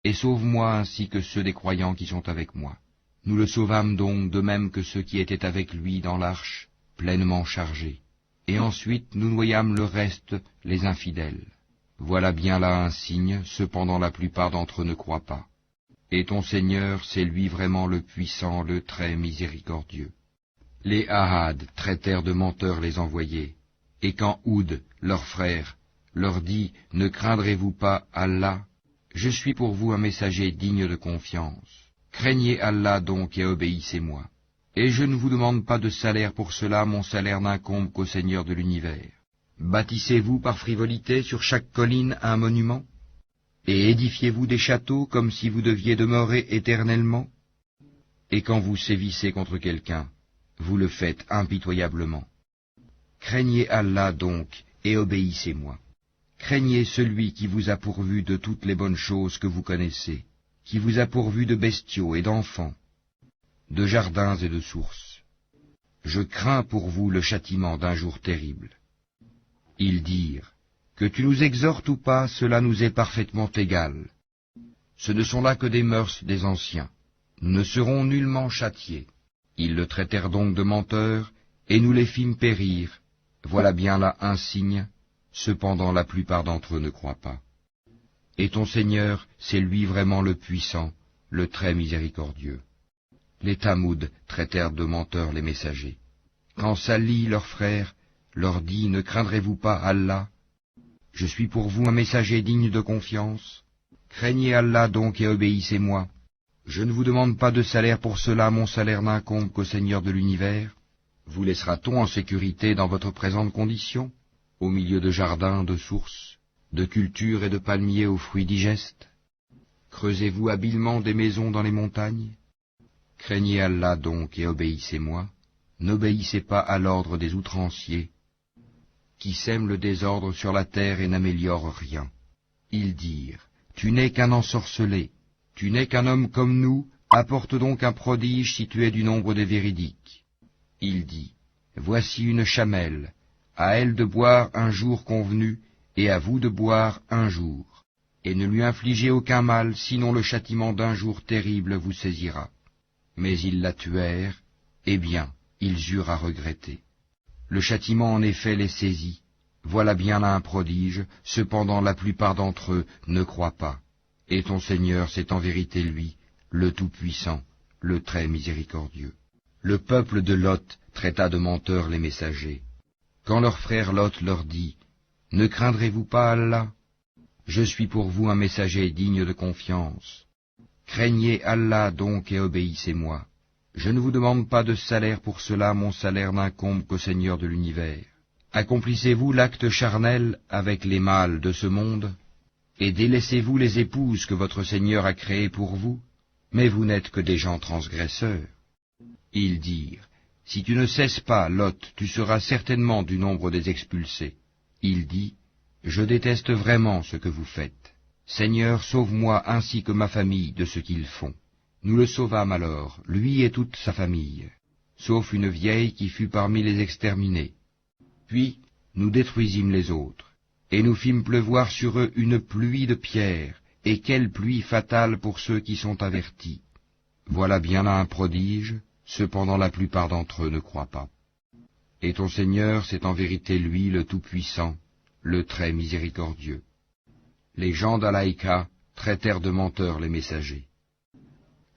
et sauve-moi ainsi que ceux des croyants qui sont avec moi. Nous le sauvâmes donc de même que ceux qui étaient avec lui dans l'arche, pleinement chargés. Et ensuite nous noyâmes le reste, les infidèles. Voilà bien là un signe, cependant la plupart d'entre eux ne croient pas. Et ton Seigneur, c'est lui vraiment le puissant, le très miséricordieux. Les Ahad traitèrent de menteurs les envoyés. Et quand Oud, leur frère, leur dit, « Ne craindrez-vous pas Allah ? Je suis pour vous un messager digne de confiance. Craignez Allah donc et obéissez-moi. Et je ne vous demande pas de salaire pour cela, mon salaire n'incombe qu'au Seigneur de l'univers. Bâtissez-vous par frivolité sur chaque colline un monument? Et édifiez-vous des châteaux comme si vous deviez demeurer éternellement? Et quand vous sévissez contre quelqu'un, vous le faites impitoyablement. Craignez Allah donc et obéissez-moi. Craignez celui qui vous a pourvu de toutes les bonnes choses que vous connaissez, qui vous a pourvu de bestiaux et d'enfants, de jardins et de sources. Je crains pour vous le châtiment d'un jour terrible. Ils dirent, que tu nous exhortes ou pas, cela nous est parfaitement égal. Ce ne sont là que des mœurs des anciens. Nous ne serons nullement châtiés. Ils le traitèrent donc de menteur, et nous les fîmes périr. Voilà bien là un signe, cependant la plupart d'entre eux ne croient pas. Et ton Seigneur, c'est lui vraiment le puissant, le très miséricordieux. Les Tamoud traitèrent de menteurs les messagers. Quand Sali, leur frère, leur dit, « Ne craindrez-vous pas Allah ? Je suis pour vous un messager digne de confiance. Craignez Allah donc et obéissez-moi. Je ne vous demande pas de salaire pour cela, mon salaire n'incombe qu'au Seigneur de l'univers. Vous laissera-t-on en sécurité dans votre présente condition, au milieu de jardins, de sources, de cultures et de palmiers aux fruits digestes? Creusez-vous habilement des maisons dans les montagnes? Craignez Allah donc et obéissez-moi. N'obéissez pas à l'ordre des outranciers, qui sèment le désordre sur la terre et n'améliorent rien. Ils dirent, « Tu n'es qu'un ensorcelé, tu n'es qu'un homme comme nous, apporte donc un prodige si tu es du nombre des véridiques. » Il dit, « Voici une chamelle, à elle de boire un jour convenu, et à vous de boire un jour, et ne lui infligez aucun mal, sinon le châtiment d'un jour terrible vous saisira. » Mais ils la tuèrent, et bien, ils eurent à regretter. Le châtiment en effet les saisit. Voilà bien là un prodige, cependant la plupart d'entre eux ne croient pas. Et ton Seigneur, c'est en vérité lui, le Tout-Puissant, le très miséricordieux. Le peuple de Lot traita de menteurs les messagers. Quand leur frère Lot leur dit, « Ne craindrez-vous pas Allah? Je suis pour vous un messager digne de confiance. Craignez Allah donc et obéissez-moi. Je ne vous demande pas de salaire pour cela, mon salaire n'incombe qu'au Seigneur de l'univers. Accomplissez-vous l'acte charnel avec les mâles de ce monde, et délaissez-vous les épouses que votre Seigneur a créées pour vous, mais vous n'êtes que des gens transgresseurs. » Ils dirent, « Si tu ne cesses pas, Lot, tu seras certainement du nombre des expulsés. » Il dit, « Je déteste vraiment ce que vous faites. Seigneur, sauve-moi ainsi que ma famille de ce qu'ils font. » Nous le sauvâmes alors, lui et toute sa famille, sauf une vieille qui fut parmi les exterminés. Puis nous détruisîmes les autres, et nous fîmes pleuvoir sur eux une pluie de pierres, et quelle pluie fatale pour ceux qui sont avertis. Voilà bien là un prodige, cependant la plupart d'entre eux ne croient pas. Et ton Seigneur, c'est en vérité lui le Tout-Puissant, le très miséricordieux. Les gens d'Alaïka traitèrent de menteurs les messagers.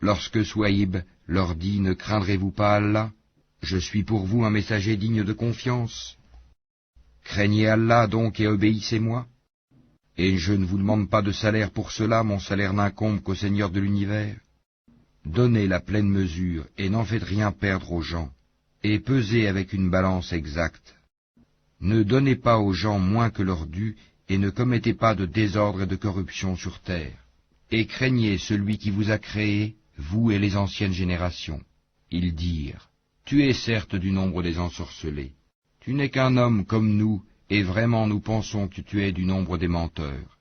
Lorsque Souaïb leur dit, « Ne craindrez-vous pas Allah? Je suis pour vous un messager digne de confiance. Craignez Allah donc et obéissez-moi. Et je ne vous demande pas de salaire pour cela, mon salaire n'incombe qu'au Seigneur de l'univers. Donnez la pleine mesure et n'en faites rien perdre aux gens, et pesez avec une balance exacte. Ne donnez pas aux gens moins que leur dû, et ne commettez pas de désordre et de corruption sur terre. Et craignez celui qui vous a créé, vous et les anciennes générations. » Ils dirent, « Tu es certes du nombre des ensorcelés. Tu n'es qu'un homme comme nous, et vraiment nous pensons que tu es du nombre des menteurs.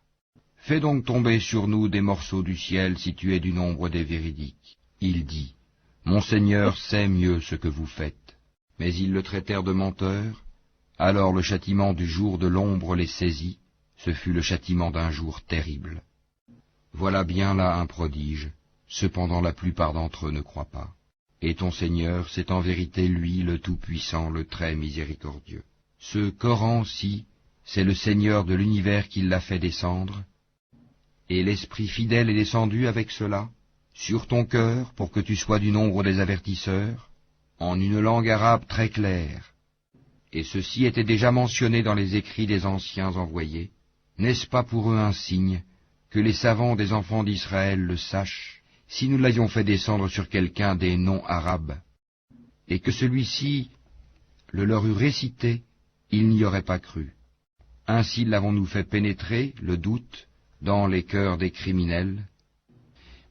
Fais donc tomber sur nous des morceaux du ciel si tu es du nombre des véridiques. » Il dit, « Mon Seigneur sait mieux ce que vous faites. » Mais ils le traitèrent de menteur. Alors le châtiment du jour de l'ombre les saisit. Ce fut le châtiment d'un jour terrible. Voilà bien là un prodige, cependant la plupart d'entre eux ne croient pas. Et ton Seigneur, c'est en vérité lui le Tout-Puissant, le très miséricordieux. Ce Coran-ci, c'est le Seigneur de l'univers qui l'a fait descendre, et l'Esprit fidèle est descendu avec cela, sur ton cœur, pour que tu sois du nombre des avertisseurs, en une langue arabe très claire. Et ceci était déjà mentionné dans les écrits des anciens envoyés. N'est-ce pas pour eux un signe, que les savants des enfants d'Israël le sachent, si nous l'avions fait descendre sur quelqu'un des non-arabes, et que celui-ci le leur eût récité, ils n'y auraient pas cru. Ainsi l'avons-nous fait pénétrer, le doute, dans les cœurs des criminels,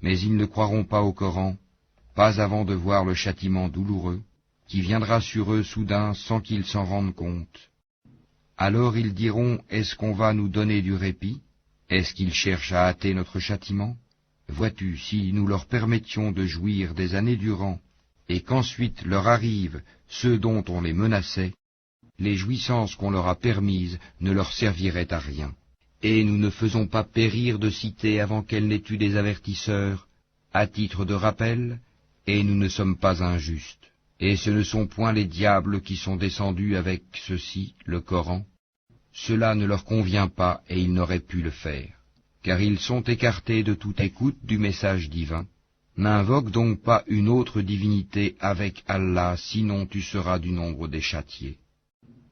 mais ils ne croiront pas au Coran, pas avant de voir le châtiment douloureux, qui viendra sur eux soudain sans qu'ils s'en rendent compte. Alors ils diront, est-ce qu'on va nous donner du répit? Est-ce qu'ils cherchent à hâter notre châtiment? Vois-tu, si nous leur permettions de jouir des années durant, et qu'ensuite leur arrivent ceux dont on les menaçait, les jouissances qu'on leur a permises ne leur serviraient à rien. Et nous ne faisons pas périr de cité avant qu'elle n'ait eu des avertisseurs, à titre de rappel, et nous ne sommes pas injustes. Et ce ne sont point les diables qui sont descendus avec ceci, le Coran. Cela ne leur convient pas et ils n'auraient pu le faire, car ils sont écartés de toute écoute du message divin. N'invoque donc pas une autre divinité avec Allah, sinon tu seras du nombre des châtiés.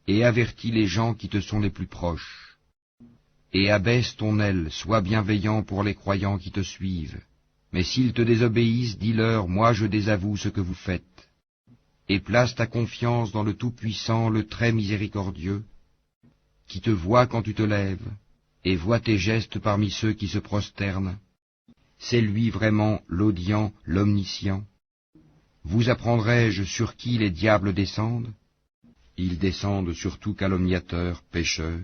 Et avertis les gens qui te sont les plus proches. Et abaisse ton aile, sois bienveillant pour les croyants qui te suivent. Mais s'ils te désobéissent, dis-leur, moi je désavoue ce que vous faites. Et place ta confiance dans le Tout-Puissant, le très miséricordieux, qui te voit quand tu te lèves, et voit tes gestes parmi ceux qui se prosternent. C'est lui vraiment l'audient, l'omniscient. Vous apprendrai-je sur qui les diables descendent? Ils descendent sur tout calomniateur, pécheur.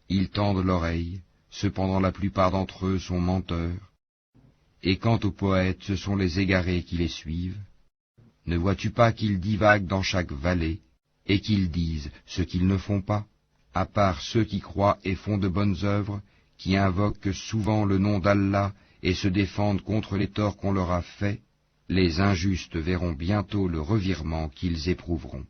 Ils tendent l'oreille, cependant la plupart d'entre eux sont menteurs. Et quant aux poètes, ce sont les égarés qui les suivent. Ne vois-tu pas qu'ils divaguent dans chaque vallée, et qu'ils disent ce qu'ils ne font pas, à part ceux qui croient et font de bonnes œuvres, qui invoquent souvent le nom d'Allah et se défendent contre les torts qu'on leur a faits, les injustes verront bientôt le revirement qu'ils éprouveront.